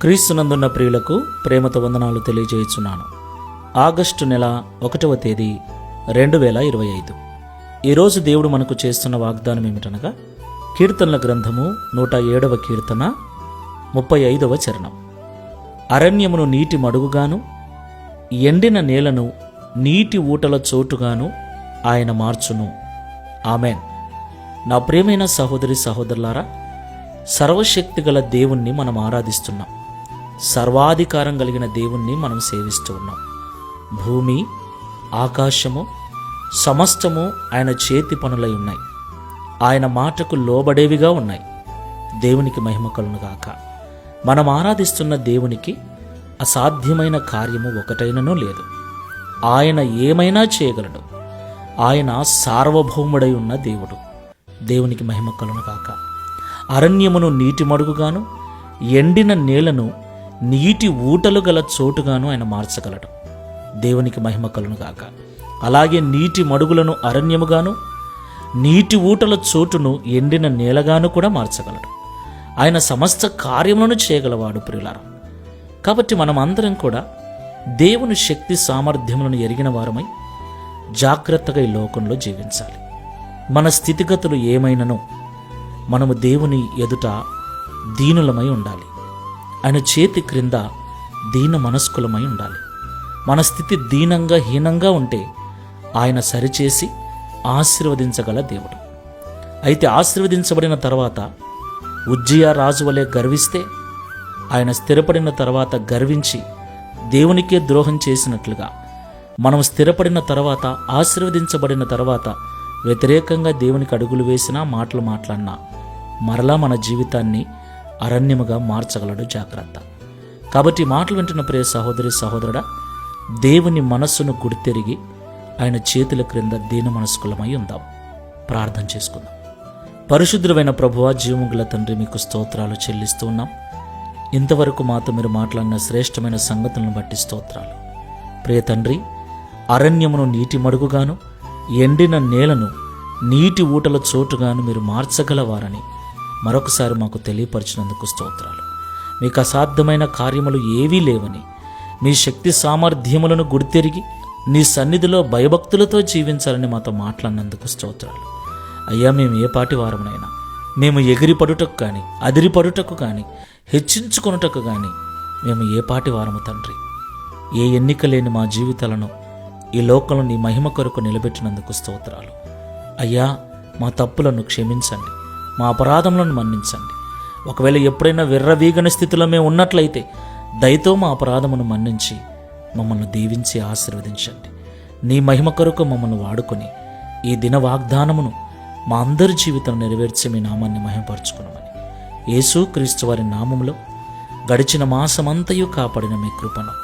క్రీస్తునందున్న ప్రియులకు ప్రేమతో వందనాలు తెలియజేయుచున్నాను. ఆగస్టు నెల 1వ తేదీ 2025. ఈరోజు దేవుడు మనకు చేస్తున్న వాగ్దానం ఏమిటనగా కీర్తనల గ్రంథము 107వ కీర్తన 35వ చరణం. అరణ్యమును నీటి మడుగుగాను, ఎండిన నేలను నీటి ఊటల చోటుగాను ఆయన మార్చును. ఆమెన్. నా ప్రియమైన సహోదరి సహోదరులారా, సర్వశక్తి గల దేవుణ్ణి మనం ఆరాధిస్తున్నాం. సర్వాధికారం కలిగిన దేవుణ్ణి మనం సేవిస్తూ ఉన్నాం. భూమి, ఆకాశము సమస్తము ఆయన చేతి పనులై ఉన్నాయి. ఆయన మాటకు లోబడేవిగా ఉన్నాయి. దేవునికి మహిమ కలుగును గాక. మనం ఆరాధిస్తున్న దేవునికి అసాధ్యమైన కార్యము ఒకటైనను లేదు. ఆయన ఏమైనా చేయగలడు. ఆయన సార్వభౌముడై ఉన్న దేవుడు. దేవునికి మహిమ కలుగును గాక. అరణ్యమును నీటి మడుగుగాను, ఎండిన నేలను నీటి ఊటలు గల చోటుగాను ఆయన మార్చగలడు. దేవునికి మహిమ కలుగును గాక. అలాగే నీటి మడుగులను అరణ్యముగాను, నీటి ఊటల చోటును ఎండిన నేలగాను కూడా మార్చగలడు. ఆయన సమస్త కార్యములను చేయగలవాడు ప్రియులారా. కాబట్టి మనం అందరం కూడా దేవుని శక్తి సామర్థ్యములను ఎరిగిన వారమై జాగ్రత్తగా ఈ లోకంలో జీవించాలి. మన స్థితిగతులు ఏమైనను మనము దేవుని ఎదుట దీనులమై ఉండాలి. ఆయన చేతి క్రింద దీన మనస్కులమై ఉండాలి. మన స్థితి దీనంగా హీనంగా ఉంటే ఆయన సరిచేసి ఆశీర్వదించగల దేవుడు. అయితే ఆశీర్వదించబడిన తర్వాత ఉజ్జియా రాజు వలె గర్విస్తే, ఆయన స్థిరపడిన తర్వాత గర్వించి దేవునికే ద్రోహం చేసినట్లుగా మనం స్థిరపడిన తర్వాత, ఆశీర్వదించబడిన తర్వాత వ్యతిరేకంగా దేవునికి అడుగులు వేసినా, మాటలు మాట్లాడినా మరలా మన జీవితాన్ని అరణ్యముగా మార్చగలడు. జాగ్రత్త. కాబట్టి మాటలు వింటున్న ప్రియ సహోదరి సహోదరుడా, దేవుని మనస్సును గుర్తెరిగి ఆయన చేతుల క్రింద దీన మనస్కులమై ఉందాం. ప్రార్థన చేసుకుందాం. పరిశుద్ధుడైన ప్రభువా, జీవముగల తండ్రి, మీకు స్తోత్రాలు చెల్లిస్తూ ఉన్నాం. ఇంతవరకు మాతో మీరు మాట్లాడిన శ్రేష్టమైన సంగతులను బట్టి స్తోత్రాలు. ప్రియ తండ్రి, అరణ్యమును నీటి మడుగుగాను, ఎండిన నేలను నీటి ఊటల చోటుగాను మీరు మార్చగలవారని మరొకసారి మాకు తెలియపరిచినందుకు స్తోత్రాలు. మీకు అసాధ్యమైన కార్యములు ఏవీ లేవని, మీ శక్తి సామర్థ్యములను గుర్తెరిగి నీ సన్నిధిలో భయభక్తులతో జీవించాలని మాతో మాట్లాడినందుకు స్తోత్రాలు. అయ్యా, మేము ఏ పాటి వారమునైనా, మేము ఎగిరిపడుటకు కానీ, అదిరిపడుటకు కానీ, హెచ్చించుకొనుటకు కానీ మేము ఏ పాటి వారము తండ్రి. ఏ ఎన్నిక లేని మా జీవితాలను ఈ లోకంలో నీ మహిమ కొరకు నిలబెట్టినందుకు స్తోత్రాలు. అయ్యా, మా తప్పులను క్షమించండి, మా అపరాధములను మన్నించండి. ఒకవేళ ఎప్పుడైనా విర్రవీగని స్థితిలో మేము ఉన్నట్లయితే దయతో మా అపరాధమును మన్నించి మమ్మల్ని దీవించి ఆశీర్వదించండి. నీ మహిమ కొరకు మమ్మల్ని వాడుకొని ఈ దిన వాగ్దానమును మా అందరి జీవితం నెరవేర్చి మీ నామాన్ని మహిమపరచుకున్నామని యేసు క్రీస్తు వారి నామములో గడిచిన మాసమంతయు కాపాడిన మీ కృపను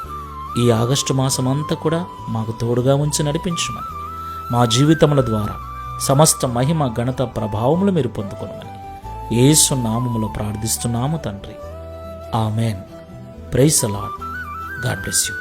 ఈ ఆగస్టు మాసమంతా కూడా మాకు తోడుగా ఉంచి నడిపించమని, మా జీవితముల ద్వారా సమస్త మహిమ ఘనత ప్రభావములు మీరు పొందుకొనమని యేసు నామములో ప్రార్థిస్తున్నాము తండ్రి. Amen. Praise the Lord. God bless you.